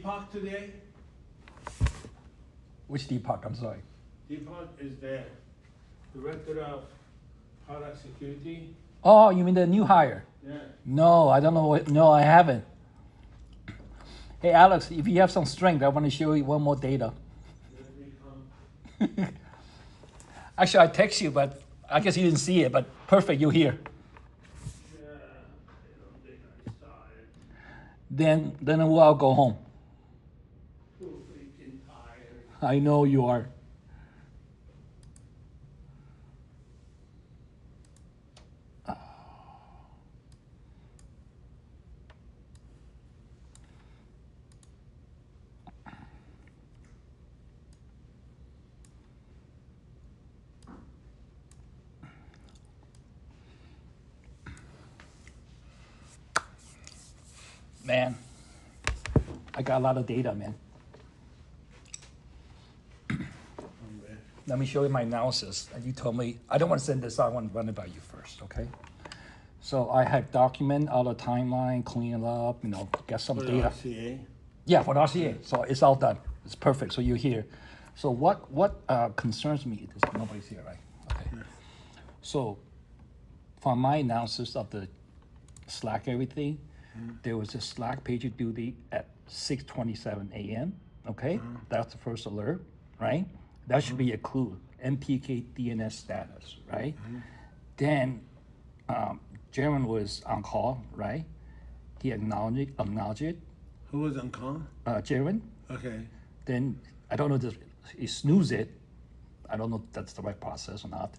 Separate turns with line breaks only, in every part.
Deepak today?
Which Deepak? I'm sorry.
Deepak is the director of product security.
Oh, you mean the new hire?
Yeah.
No, I don't know. No, I haven't. Hey, Alex, if you have some strength, I want to show you one more data. Actually, I text you, but I guess you didn't see it, but perfect, you're here.
Yeah, I don't think I saw it.
Then I'll go home.
Too freaking tired.
I know you are. Man, I got a lot of data, man. Let me show you my analysis. And you told me, I don't want to send this out, I want to run it by you first, okay? So I had document all the timeline, clean it up, get some data.
RCA?
Yeah, for the RCA. So it's all done. It's perfect. So you're here. So what concerns me is nobody's here, right? Okay. Yeah. So from my analysis of the Slack everything, there was a Slack pager duty at 6:27 a.m. Okay, that's the first alert, right? That should be a clue. MPK DNS status, right? Then Jaron was on call, right? He acknowledged it.
Who was on call?
Jaron.
Okay.
Then I don't know if he snoozed it. I don't know if that's the right process or not.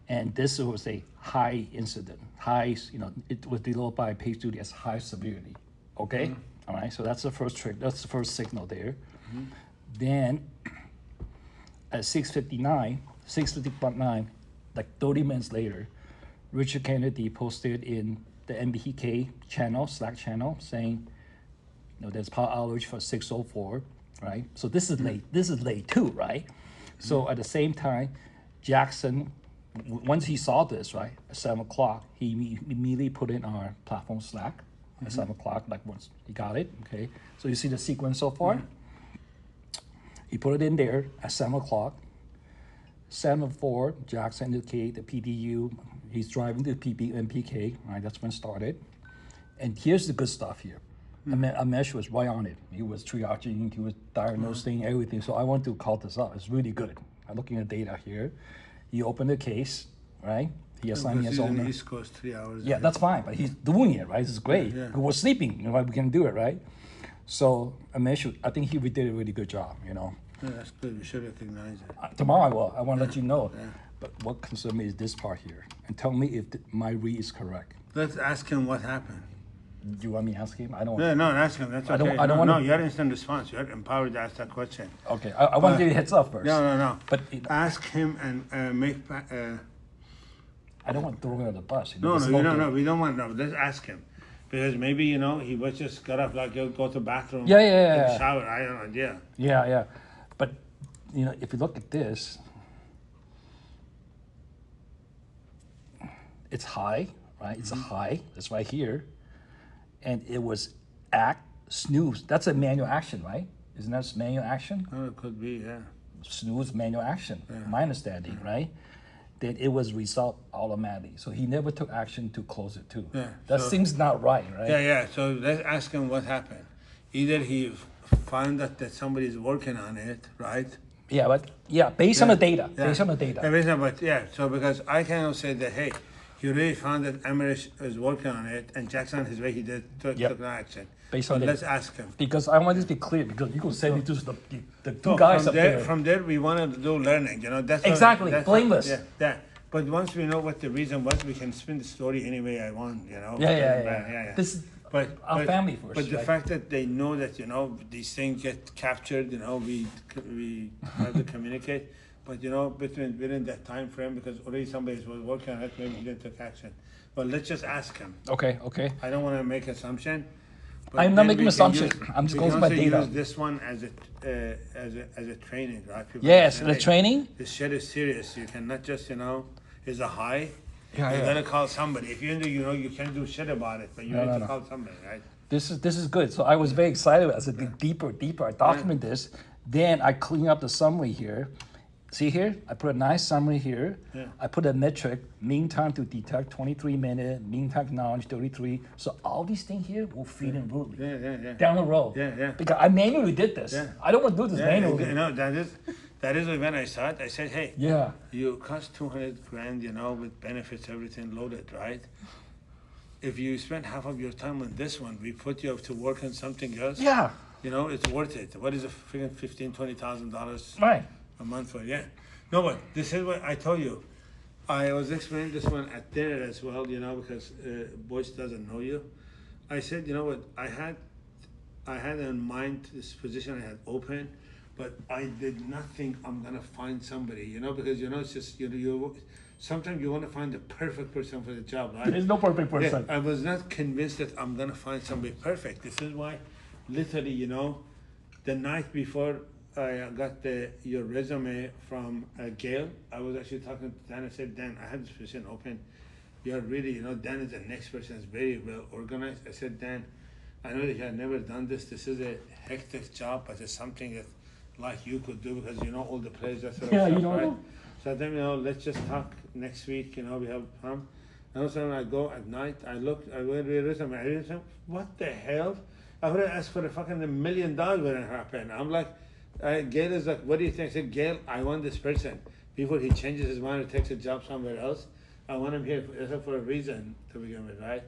And this was a high incident, it was developed by page duty as high severity. Okay, all right. So that's the first trick. That's the first signal there. Then at 6:59, like 30 minutes later, Richard Kennedy posted in the MBK channel, Slack channel, saying, there's power outage for 6:04, right? So this is late. This is late too, right? So at the same time, Jackson, once he saw this, right, at 7 o'clock, he immediately put in our platform Slack at 7 o'clock, like once he got it, okay? So you see the sequence so far? He put it in there at 7 o'clock. 7:04, Jackson indicated the PDU, he's driving the MPK, right, that's when it started. And here's the good stuff here. Amesh was right on it. He was triaging, he was diagnosing everything. So I want to call this up. It's really good. I'm looking at data here. He opened the case, right? He assigned his own.
East Coast 3 hours.
Yeah, that's fine, but he's doing it, right? This is great.
Yeah.
We were sleeping, we can do it, right? So Amesh, I think he did a really good job,
Yeah, that's good. We should recognize it.
Tomorrow I will. I want to let you know.
Yeah.
But what concerns me is this part here. And tell me if my read is correct.
Let's ask him what happened.
Do you want me to ask him? I don't.
Yeah, no, ask him. That's okay.
I don't want
No, you're instant response. You're empowered to ask that question.
Okay, I want to give you a heads up first.
No.
But
ask him and make.
I don't want to throw him under the bus.
No, we don't want. No, let's ask him, because maybe he was just got up like he'll go to the bathroom.
Yeah.
Shower. I don't know.
Yeah. But if you look at this, it's high, right? It's a high. It's right here, and it was snooze. That's a manual action, right? Isn't that manual action?
Oh, it could be. Yeah.
Snooze manual action. My understanding, right? That it was resolved automatically. So he never took action to close it too.
Yeah.
That seems not right?
Yeah. So let's ask him what happened. Either he found that somebody's working on it, right?
Yeah, but based on the data. Based on the data.
So because I cannot say that, hey, he really found that Amerish is working on it, and Jackson on his way, he took no action.
Based on
let's ask him.
Because I want this to be clear, because you could send it to the two guys up there.
From there, we wanted to do learning, That's
exactly, blameless.
Yeah. But once we know what the reason was, we can spin the story any way I want,
Yeah. This is our family first.
But the fact that they know that, these things get captured, we have to communicate. But, within that time frame, because already somebody was working on it, maybe he didn't take action. But let's just ask him.
Okay.
I don't want to make assumption.
I'm not making assumptions. I'm just going by data.
Use this one as a training, right? People
yes, the training.
This shit is serious. You cannot just, is a high.
Yeah,
you gotta call somebody. If you can't do shit about it, but you need to call somebody, right?
This is good. So I was very excited as I dig deeper. I document this. Then I clean up the summary here. See here, I put a nice summary here.
Yeah.
I put a metric, mean time to detect 23 minutes, mean time to knowledge 33. So all these things here will feed in Rootly
Yeah.
down the road.
Yeah.
Because I manually did this.
Yeah.
I don't want to do this manually.
You know, that is when I started. I said, hey,
Yeah.
you cost 200 grand, you know, with benefits, everything loaded, right? If you spend half of your time on this one, we put you to work on something else.
Yeah.
You know, it's worth it. What is a freaking $15,000-$20,000
Right.
a month for? Yeah. No, but this is what I told you. I was explaining this one at dinner as well, you know, because Boyce doesn't know you. I said, you know what, I had in mind this position I had open, but I did not think I'm gonna find somebody, you know, because you know it's just you sometimes you want to find the perfect person for the job, right?
There's no perfect person.
Yeah, I was not convinced that I'm gonna find somebody perfect. This is why, literally, you know, the night before I got your resume from Gail, I was actually talking to Dan. I said, Dan, I have this position open. You're really, you know, Dan is the next person. Is very well organized. I said, Dan, I know that you have never done this. This is a hectic job, but it's something that like you could do because you know all the players, that sort of
Yeah,
stuff,
you know.
right? So I think, you know, let's just talk next week. You know, we have time. And also when I go at night, I read the resume. I read, what the hell? I would have asked for a fucking $1 million wouldn't happen. I'm like, Gail is like, what do you think? I said, Gail, I want this person. Before he changes his mind and takes a job somewhere else, I want him here for a reason to begin with, right?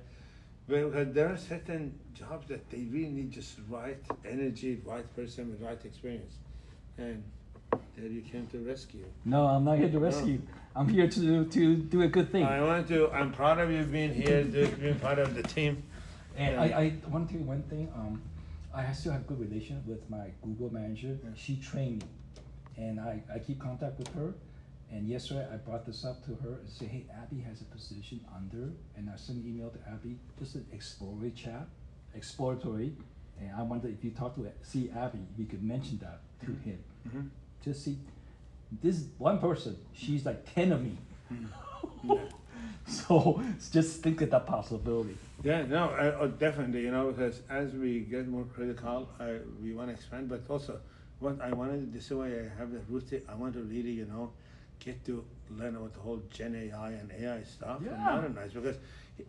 But because there are certain jobs that they really need just right energy, right person with right experience. And there you came to rescue.
No, I'm not here to rescue you. I'm here to do a good thing.
I'm proud of you being here, being part of the team.
And I want to tell you one thing. I still have good relation with my Google manager.
Yeah.
She trained me, and I keep contact with her. And yesterday I brought this up to her and said, hey, Abby has a position under, and I sent an email to Abby, just an exploratory. And I wonder if you talk to Abby, we could mention that to him.
Mm-hmm.
Just see, this one person, she's like 10 of me.
Yeah.
So just think of that possibility.
Yeah, no, definitely, you know, because as we get more critical, we want to expand, but also what I wanted, this is why I have the root, I want to really, you know, get to learn about the whole Gen AI and AI stuff and
Yeah.
modernize, because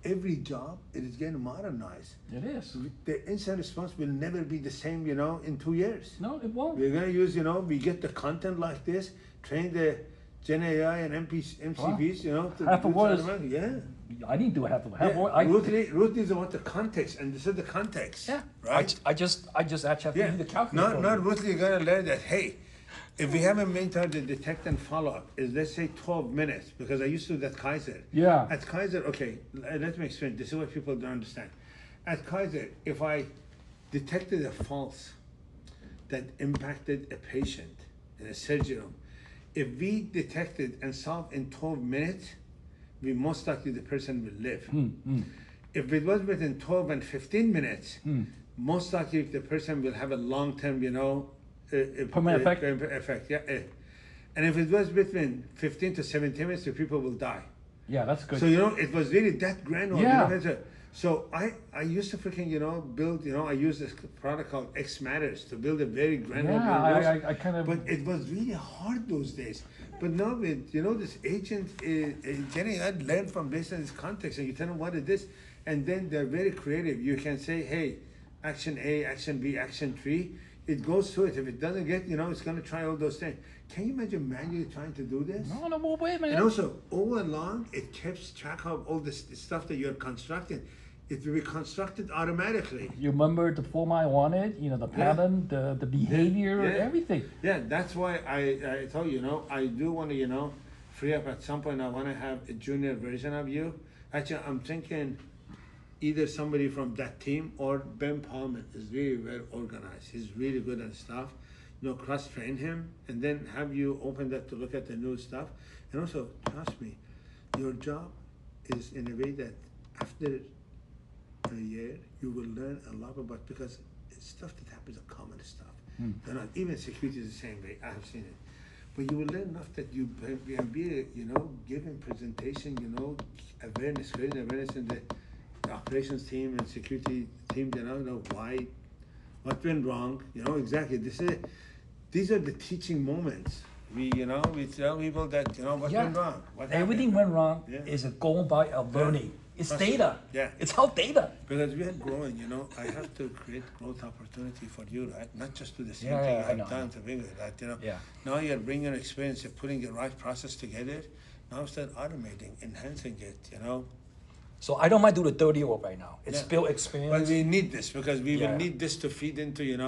every job, it is getting modernized.
It is.
The incident response will never be the same, you know, in 2 years.
No, it won't.
We're gonna use, you know, we get the content like this, train the Gen AI and MCPs, you know.
Half a word is-
Yeah.
I didn't do half of it.
Ruth is about the context, and this is the context.
Yeah.
Right?
I just actually have to
Yeah.
do the calculator.
Not Ruth, you're gonna learn that, hey, if we have a main time to detect and follow up, is let's say 12 minutes, because I used to do that Kaiser.
Yeah.
At Kaiser, okay, let me explain. This is what people don't understand. At Kaiser, if I detected a false that impacted a patient in a surgery room, if we detected and solved in 12 minutes, we most likely the person will live. If it was within 12 and 15 minutes, most likely the person will have a long-term, you know,
Permanent effect?
effect. Yeah. And if it was between 15 to 17 minutes, the people will die.
Yeah, that's good.
So, you know, it was really that granular.
Yeah.
You know, so I used to freaking, you know, build, you know, I used this product called X Matters to build a very granular.
Yeah, I kind of.
But it was really hard those days. But now with, you know, this agent, Jenny, I learned from based on this context, and you tell them what it is, and then they're very creative. You can say, hey, action A, action B, action 3. It goes through it. If it doesn't get, you know, it's going to try all those things. Can you imagine manually trying to do this?
No, wait, man.
And also, all along, it keeps track of all this stuff that you're constructing. It will be constructed automatically.
You remember the form I wanted, you know, the pattern, the behavior,
Yeah.
everything.
Yeah, that's why I told you, you know, I do want to, you know, free up at some point. I want to have a junior version of you. Actually, I'm thinking either somebody from that team or Ben Palmer is really well organized. He's really good at stuff. You know, cross-train him and then have you open that to look at the new stuff. And also, trust me, your job is in a way that after a year, you will learn a lot about, because it's stuff that happens, a common stuff. They're not, even security is the same way, I have seen it. But you will learn enough that you can be, you know, giving presentation, you know, awareness, creating awareness in the the operations team and security team, they don't know why, what went wrong, you know, exactly, these are the teaching moments. We tell people that, what
Yeah.
went wrong, what
Everything
happened.
went wrong
Yeah.
is going by of learning. It's
Trust me.
data.
Yeah.
It's all data.
Because we are growing, I have to create growth opportunity for you, right? Not just do the same
Yeah,
thing
yeah,
you
I
have
know, I
done
know.
to bring it, right?
Yeah.
Now you're bringing experience, you're putting the right process together. Now start automating, enhancing it.
So I don't mind do the dirty work right now. It's
Yeah.
built
But
experience.
we need this because we
Yeah.
will need this to feed into, Gen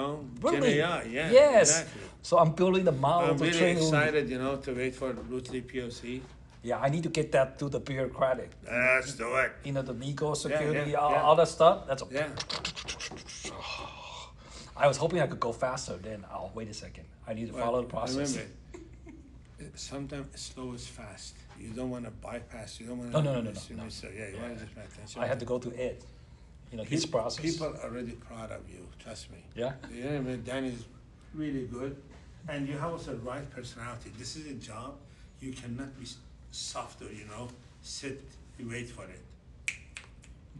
Really?
AI. Yeah,
Yes.
exactly.
So I'm building the model
I'm
to
really
train.
excited, to wait for Rootly POC.
Yeah, I need to get that through the bureaucratic.
Let's do it.
The legal security,
yeah,
all,
yeah.
all that stuff. That's okay.
Yeah.
I was hoping I could go faster. Then wait a second. I need to follow the process.
Remember, sometimes slow is fast. You don't want to bypass. You don't want
No,
to.
no.
Yeah, you want to just pay attention.
I had to go to Ed. His process.
People are already proud of you. Trust me.
Yeah.
Danny's really good, and you have also the right personality. This is a job. You cannot be softer. Sit, you wait for it.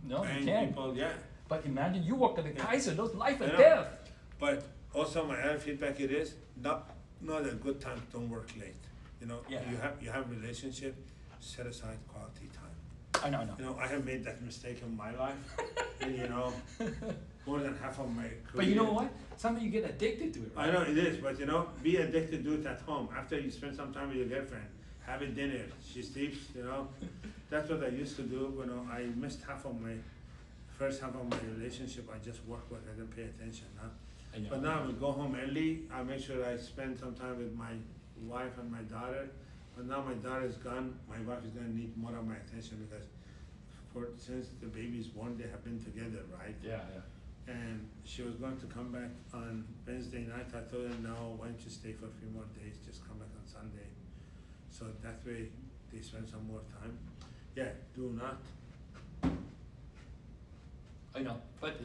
No,
And
you can't.
people, yeah.
But imagine you work at the Kaiser. Those life and
I know.
death.
But also my other feedback it is not a good time. Don't work late.
Yeah.
You have relationship. Set aside quality time.
I know.
I have made that mistake in my life, and more than half of my career.
But you know what? Sometimes you get addicted to it. Right?
I know it is, but be addicted to it at home. After you spend some time with your girlfriend, have a dinner. She sleeps. That's what I used to do. I missed first half of my relationship. I just worked with. I didn't pay attention. But now I will go home early. I make sure I spend some time with my wife and my daughter. But now my daughter is gone. My wife is gonna need more of my attention because since the baby is born, they have been together, right?
Yeah.
And she was going to come back on Wednesday night. I told her, no, why don't you stay for a few more days? Just come back on Sunday. So that way they spend some more time. Yeah, do not.
I know. But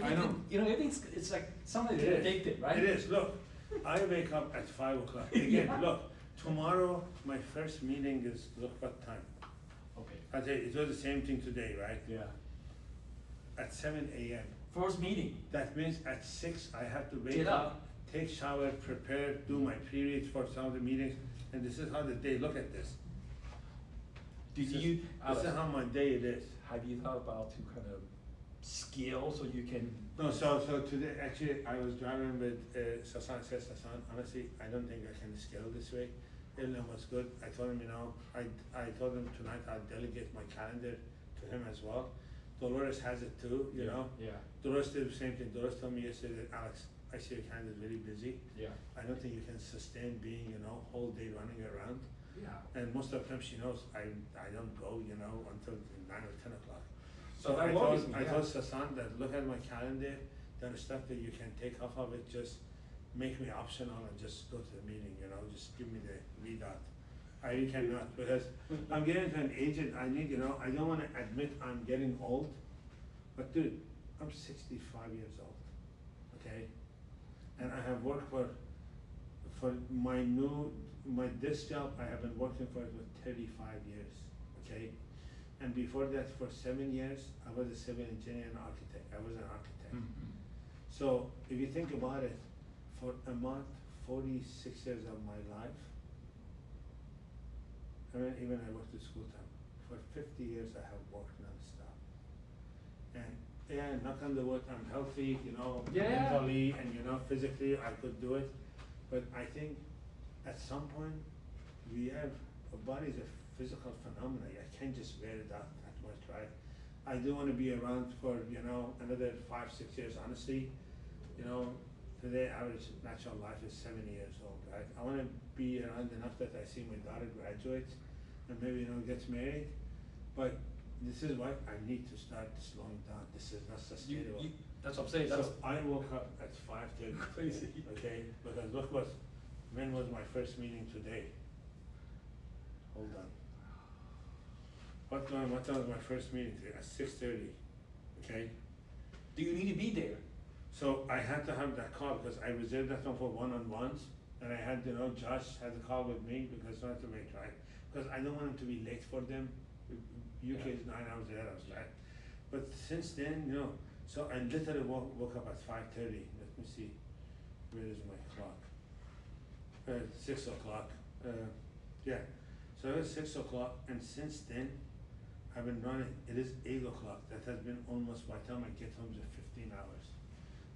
I know.
everything's it's like something
It is.
addicted, right?
It is. Look, I wake up at 5 o'clock. Again, look, tomorrow my first meeting is, look what time.
Okay.
I tell you, it was the same thing today, right?
Yeah.
At 7 a.m.
First meeting.
That means at 6 I have to wake
Get
up,
up.
take shower, prepare, do my periods for some of the meetings, and this is how the day, look at this.
This
This is how my day it is.
have you thought about to kind of scale so you can?
No, so today, actually, I was driving with Sasan, says Sasan, honestly, I don't think I can scale this way. Ilham was good. I told him, I told him tonight I'll delegate my calendar to him as well. Dolores has it too,
Yeah.
Dolores did the same thing. Dolores told me yesterday, Alex, I see your calendar is very busy.
Yeah.
I don't think you can sustain being, whole day running around.
Yeah.
And most of the time she knows I don't go, until 9 or 10 o'clock.
So
I
that worries me,
I
yeah.
told Sasan that look at my calendar, there is stuff that you can take off of it, just make me optional and just go to the meeting, just give me the readout. I really cannot because I'm getting to an age and I need, I don't wanna admit I'm getting old, but dude, I'm 65 years old, okay? And I have worked for this job, I have been working for 35 years, okay? And before that, for 7 years, I was a civil engineer and architect. I was an architect.
Mm-hmm.
So if you think about it, for a month, 46 years of my life, even I worked at school time, for 50 years I have worked nonstop. And yeah, knock on the wood, I'm healthy,
Yeah.
mentally and physically I could do it. But I think at some point a body is a physical phenomenon. I can't just wear it out that much, right? I do want to be around for, another 5-6 years, honestly. Today average natural life is 70 years old, right? I want to be around enough that I see my daughter graduate and maybe, gets married. But this is why I need to start slowing down. This is not sustainable.
That's what I'm saying.
So I woke up at 5:30.
Crazy.
Okay, because look when was my first meeting today? Hold on. What time was my first meeting today? At 6:30, okay?
Do you need to be there?
So I had to have that call because I reserved that one for one-on-ones, and I had, Josh had a call with me because I had to wait, right? Because I don't want him to be late for them. UK is 9 hours ahead of us, right? But since then, you know, so I literally woke up at 5:30. Let me see, where is my clock? 6 o'clock. Yeah, so it was 6 o'clock, and since then, I've been running. It is 8 o'clock. That has been almost, by the time I get home, it's 15 hours.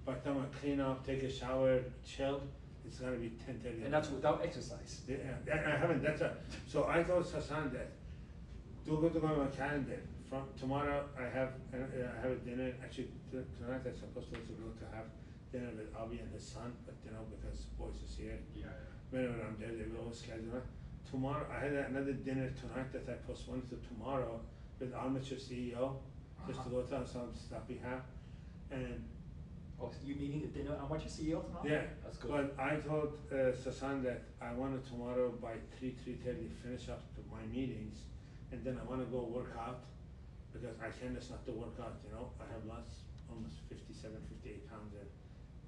By the time I clean up, take a shower, chill, it's gonna be 10:30.
And that's without exercise.
Yeah, I haven't, so I told Hassan that, go to my calendar, from tomorrow I have a dinner, actually tonight I'm supposed to go to have dinner with Avi and his son, but you know, because boys is here,
Yeah.
whenever I'm there, they will always schedule it. Tomorrow, I had another dinner tonight that I postponed to tomorrow with Armature CEO, just to go to some stuff we have, and
Oh, so you meeting the dinner, how much you CEO tomorrow?
yeah,
That's good.
but I told Sasan that I wanted tomorrow by 3:30 finish up to my meetings, and then I wanna go work out, because I can't just not to work out, you know, I have lost almost 57, 58 pounds in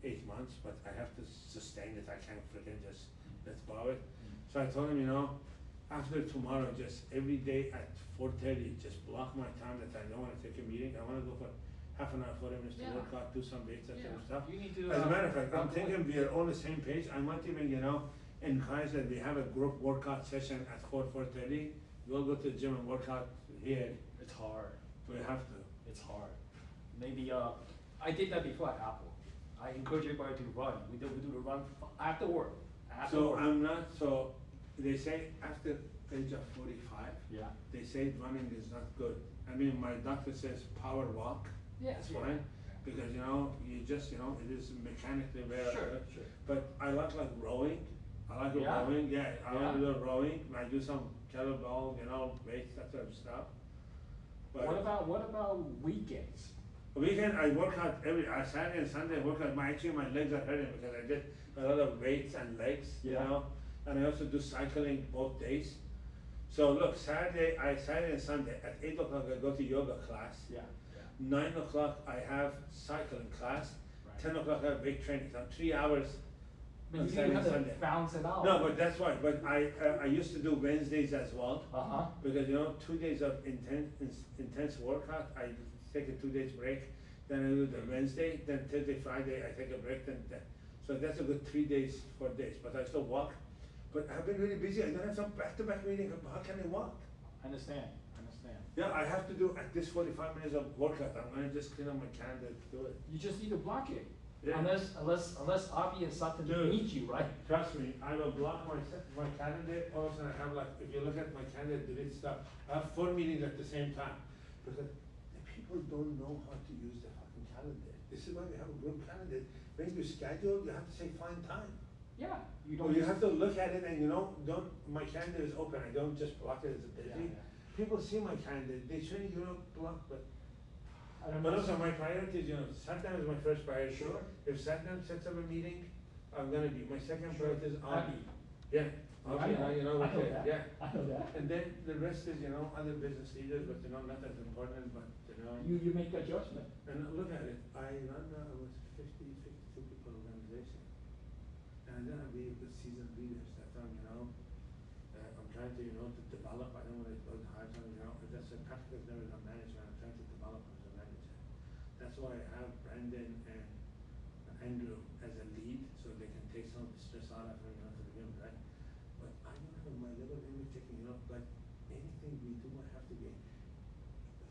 8 months, but I have to sustain it, I can't freaking just let's bow it. So I told him, you know, after tomorrow, just every day at 4:30, just block my time that I don't wanna take a meeting, I wanna go for half an hour, 40 minutes to
Yeah.
work out, do some weights, that sort of stuff.
You need to.
As a matter of fact, I'm
one
thinking
point.
we are on the same page. I might even, you know, encourage that we have a group workout session at 4:30. We'll go to the gym and work out here.
It's hard.
We have to.
It's hard. Maybe, I did that before at Apple. I encourage everybody to run. We do the run after work. After
So
work.
I'm not, so they say after age of 45,
Yeah.
they say running is not good. I mean, my doctor says power walk.
Yeah,
It's
yeah.
fine, because you know, you just, you know, it is mechanically very
Sure,
good.
sure.
But I like rowing. I like
Yeah.
rowing, yeah, I
Yeah.
want to do rowing. I do some kettlebell, you know, weights, that sort of stuff. But
What about weekends?
weekend, I work out Saturday and Sunday, I work out, actually my legs are hurting because I did a lot of weights and legs, you
Yeah.
know? And I also do cycling both days. So look, Saturday and Sunday, at 8 o'clock I go to yoga class.
Yeah.
9 o'clock I have cycling class.
Right.
10 o'clock I have weight training, so 3 hours
But
on
you
Saturday
have
and
to
Sunday.
balance it out.
No, but that's why, but I used to do Wednesdays as well.
Uh-huh.
Because you know, 2 days of intense workout, I take a 2 days break, then I do the Wednesday, then Thursday, Friday, I take a break, so that's a good 3 days, 4 days, but I still walk. But I've been really busy, I don't have some back-to-back meetings, how can I walk?
Understand.
Yeah, I have to do at least 45 minutes of workout, I'm gonna just clean up my calendar to do it.
You just need to block it.
Yeah.
Unless Avi and Sutton
Dude.
meet you, right?
Trust me, I will block my calendar, also I have like, if you look at my calendar, delete stuff, I have 4 meetings at the same time. Because the people don't know how to use the fucking calendar. This is why we have a group calendar. When you schedule, you have to say find time.
Yeah. You
Or
don't.
you have to look at it and you know, my calendar is open, I don't just block it as a busy.
Yeah.
People see my calendar, they shouldn't, you know, block, but.
I don't
But
know.
also my priorities, you know, Satnam is my first priority.
Sure.
If Satnam sets up a meeting, I'm gonna be, my second
Sure.
priority is
Avi.
Avi. Yeah,
I
Avi,
know.
you know,
I
with
know
it,
that.
yeah.
I know that.
And then the rest is, you know, other business leaders, but you know, not as important, but you know.
You make a judgment.
And look at it, I run, was 52 people organization. And then I'll be with seasoned leaders, that's why, you know, I'm trying to, you know, to develop, I don't wanna go to hire someone, you know, that's a practice never done management, I'm trying to develop as a manager. That's why I have Brandon and Andrew as a lead, so they can take some of the stress out of me, you know, to begin with, right? But I don't have my level of image taking, you know, like anything we do, I have to be,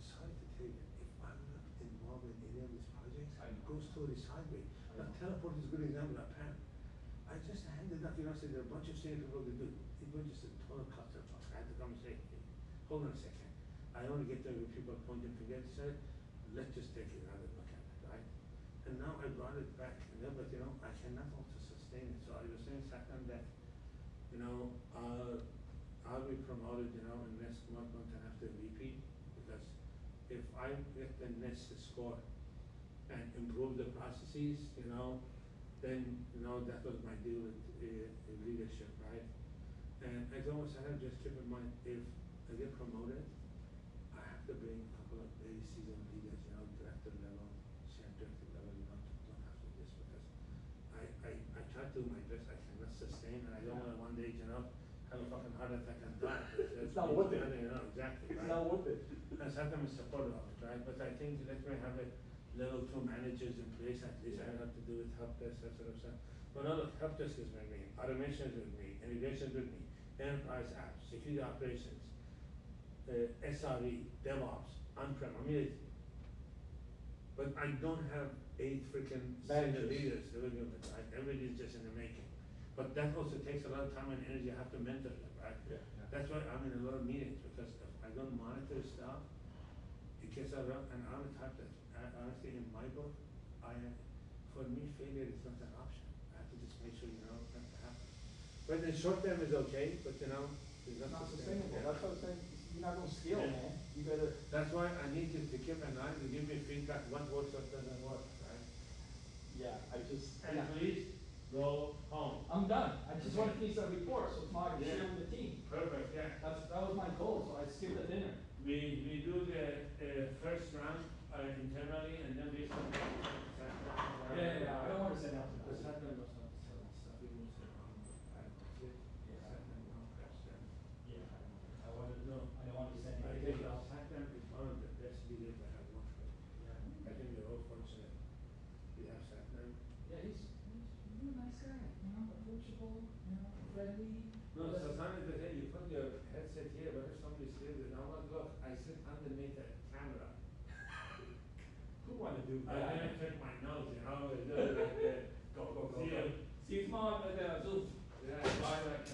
sorry to tell you, if I'm not involved in any of these projects,
I know.
it goes totally sideways.
I
Now,
know.
Teleport is a good example, of Pam. I just handed up, you know, said there are a bunch of senior people that do, it was just a total clusterfuck. I had to come and say, hey, hold on a second. I don't wanna get there with people pointing fingers, so let's just take another look at it, right? And now I brought it back, you know, but you know, I cannot also sustain it, so I was saying second that, you know, I'll be promoted, you know, in next month and after VP, because if I get the next score and improve the processes, you know, then, you know, that was my deal with leadership, right? And I always have just keep in mind, if I get promoted, I have to bring a couple of very seasoned leaders, you know, director level, senior director level, you know, to look after this, because I try to do my best, I cannot sustain, and I don't wanna one day, you know, have a fucking heart attack and die.
It's not worth it.
You know, exactly,
It's
right?
not worth it.
And Saddam is supportive of it, right? But I think let me have a level 2 managers in place, at least I don't have to do with help desk, that sort of stuff. But no, look, help desk is with me, automation is with me, integration is with me, enterprise apps, security operations, SRE, DevOps, on-prem, I mean, but I don't have 8 freaking senior
Managers.
leaders living with it, right? Everybody's just in the making. But that also takes a lot of time and energy, I have to mentor them, right?
Yeah.
That's why I'm in a lot of meetings, because if I don't monitor stuff, it gets out of, and I'm the type that, honestly, in my book, for me, failure is not an option. I have to just make sure, you know, that happens. But the short term is okay, but you know, it's
It's
not
not
sustainable.
sustainable, that's what I'm saying, you're not gonna scale,
Yeah.
man, you gotta,
That's why I need you to keep an eye, to give me feedback, what works, what doesn't work, right?
yeah, I just,
And
yeah.
please, go home.
I'm done, I just wanna finish that report, so tomorrow I can share
Yeah.
with the team.
Perfect, yeah.
That was my goal, so I skipped the dinner.
We do the first round internally, and then we submit the second round.
I don't wanna send out to
The
them.
second was not selling stuff, we will say, I don't know,
Yeah.
second round question.
Yeah, I wanted,
No.
I don't want to send
I
anything
think
else.
Satnam is one of the best leaders I have worked with.
Yeah.
I think we're all fortunate. We have Satnam.
Yeah, he's a nice guy, you know, approachable, you know, friendly.
No, Satan is the thing, you put your headset here, what if somebody steals it? Now, look, I sit underneath a camera.
Who wanna do
I
that?
didn't check my nose, you know, it's just like, go,
See you tomorrow at the Zoom.
Yeah, bye, like,